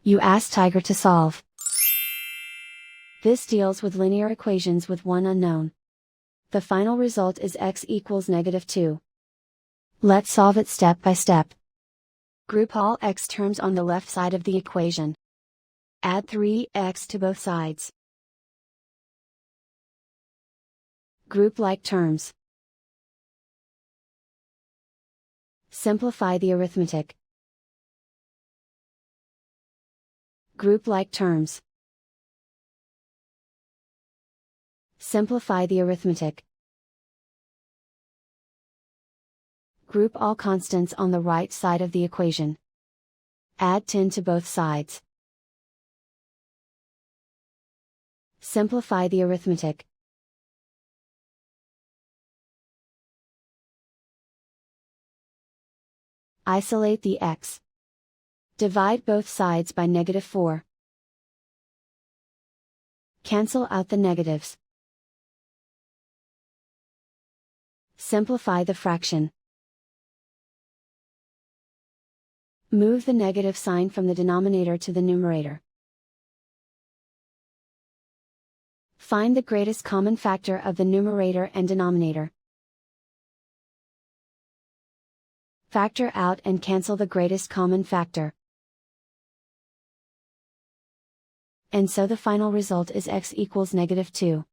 You ask Tiger to solve. This deals with linear equations with one unknown. The final result is x equals -2. Let's solve it step by step. Group all x terms on the left side of the equation. Add 3x to both sides. Group like terms. Simplify the arithmetic. Group like terms. Simplify the arithmetic. Group all constants on the right side of the equation. Add 10 to both sides. Simplify the arithmetic. Isolate the x. Divide both sides by -4. Cancel out the negatives. Simplify the fraction. Move the negative sign from the denominator to the numerator. Find the greatest common factor of the numerator and denominator. Factor out and cancel the greatest common factor. And so the final result is x equals -2.